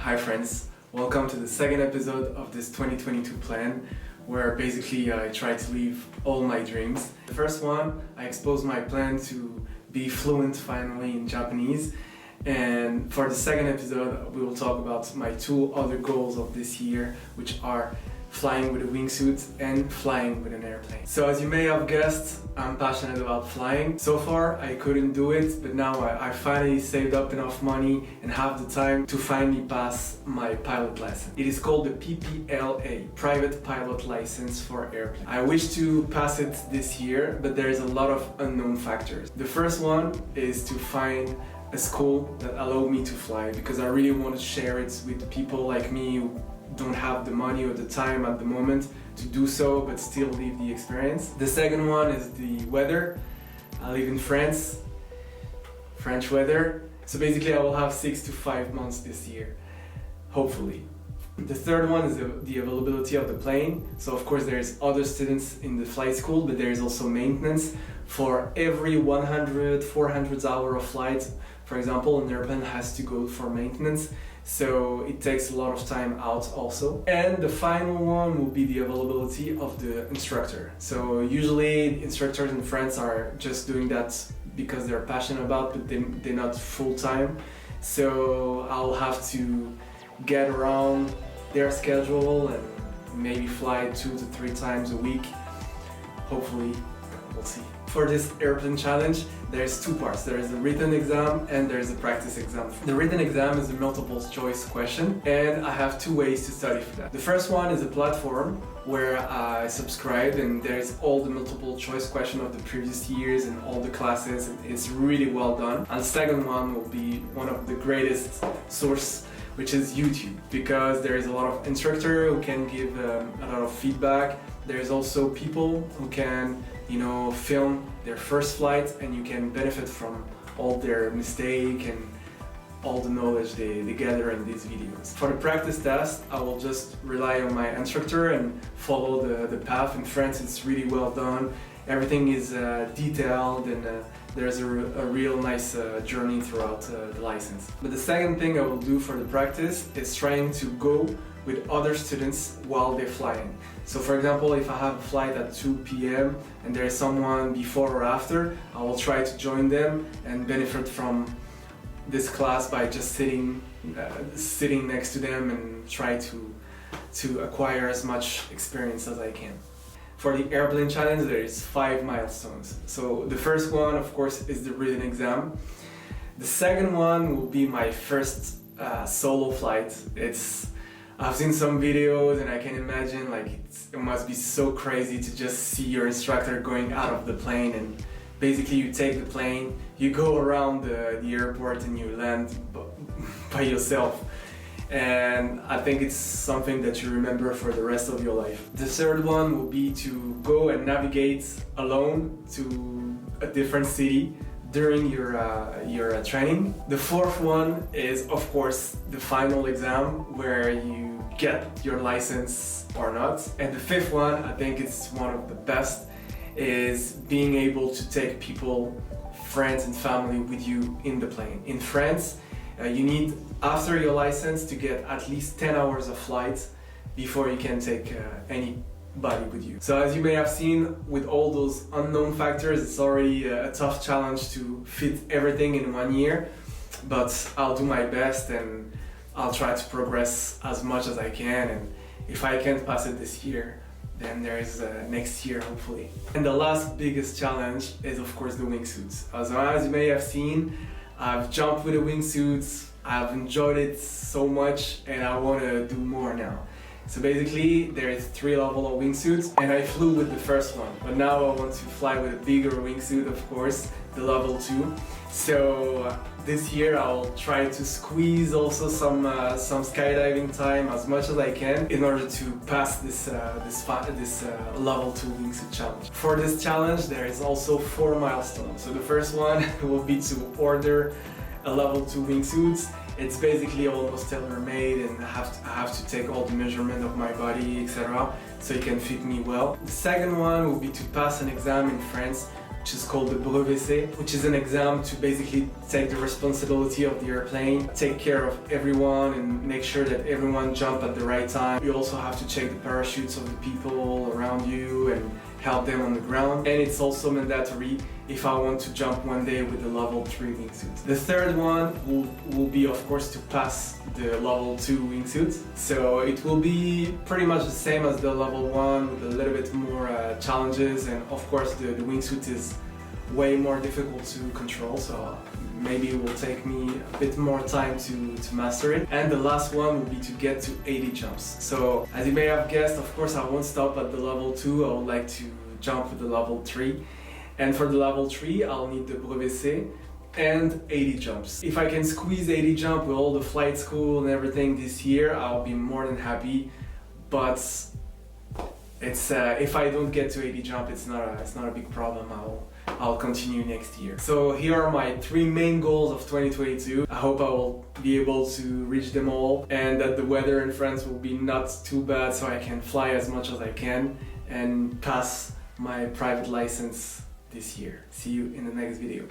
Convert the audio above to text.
Hi friends, welcome to the second episode of this 2022 plan where basically I try to live all my dreams. The first one, I exposed my plan to be fluent finally in Japanese, and for the second episode we will talk about my two other goals of this year, which are flying with a wingsuit and flying with an airplane. So as you may have guessed, I'm passionate about flying. So far I couldn't do it, but now I finally saved up enough money and have the time to finally pass my pilot license. It is called the PPLA, Private Pilot License for Airplane. I wish to pass it this year, but there is a lot of unknown factors. The first one is to find a school that allows me to fly, because I really want to share it with people like me who don't have the money or the time at the moment to do so, but still live the experience. The second one is the weather. I live in France, French weather. So basically I will have 6 to 5 months this year, hopefully. The third one is the availability of the plane. So of course there's other students in the flight school, but there is also maintenance. For every 400 hours of flight, for example, an airplane has to go for maintenance. So it takes a lot of time out also. And the final one will be the availability of the instructor. So usually instructors in France are just doing that because they're passionate about, but they're not full-time. So I'll have to get around their schedule and maybe fly 2 to 3 times a week. Hopefully, we'll see. For this airplane challenge, there's two parts. There is a written exam and there's a practice exam. The written exam is a multiple choice question, and I have 2 ways to study for that. The first one is a platform where I subscribe, and there's all the multiple choice question of the previous years and all the classes. It's really well done. And the second one will be one of the greatest source, which is YouTube, because there is a lot of instructor who can give a lot of feedback. There's also people who can, film their first flight, and you can benefit from all their mistake and all the knowledge they gather in these videos. For the practice test, I will just rely on my instructor and follow the path. In France, it's really well done. Everything is detailed, and there's a real nice journey throughout the license. But the second thing I will do for the practice is trying to go with other students while they're flying. So for example, if I have a flight at 2 p.m. and there's someone before or after, I will try to join them and benefit from this class by just sitting next to them and try to acquire as much experience as I can. For the airplane challenge, there is 5 milestones. So the first one, of course, is the written exam. The second one will be my first solo flight. I've seen some videos and I can imagine it must be so crazy to just see your instructor going out of the plane, and basically you take the plane, you go around the airport and you land by yourself. And I think it's something that you remember for the rest of your life. The third one will be to go and navigate alone to a different city during your training. The fourth one is, of course, the final exam where you get your license or not. And the fifth one, I think it's one of the best, is being able to take people, friends and family with you in the plane. In France, you need, after your license, to get at least 10 hours of flight before you can take anybody with you. So as you may have seen, with all those unknown factors, it's already a tough challenge to fit everything in 1 year, but I'll do my best and I'll try to progress as much as I can, and if I can't pass it this year, then there is next year, hopefully. And the last biggest challenge is, of course, the wingsuits. As you may have seen, I've jumped with the wingsuits, I've enjoyed it so much, and I want to do more now. So basically, there is 3 levels of wingsuits, and I flew with the first one. But now I want to fly with a bigger wingsuit, of course, the level 2. So this year I'll try to squeeze also some skydiving time as much as I can in order to pass this level 2 wingsuit challenge. For this challenge, there is also 4 milestones. So the first one will be to order a level 2 wingsuits. It's basically almost tailor-made, and I have to take all the measurement of my body, etc., so it can fit me well. The second one will be to pass an exam in France which is called the brevet, which is an exam to basically take the responsibility of the airplane, take care of everyone and make sure that everyone jump at the right time. You also have to check the parachutes of the people around you and help them on the ground. And it's also mandatory if I want to jump one day with the level 3 wingsuit. The third one will be, of course, to pass the level 2 wingsuit. So it will be pretty much the same as the level 1 with a little bit more challenges, and of course the wingsuit is way more difficult to control, so maybe it will take me a bit more time to master it. And the last one will be to get to 80 jumps. So as you may have guessed, of course I won't stop at the level 2, I would like to jump with the level 3. And for the level 3, I'll need the brevet and 80 jumps. If I can squeeze 80 jumps with all the flight school and everything this year, I'll be more than happy. But it's if I don't get to 80 jump, it's not a big problem. I'll continue next year. So here are my 3 main goals of 2022. I hope I will be able to reach them all, and that the weather in France will be not too bad so I can fly as much as I can and pass my private license this year. See you in the next video.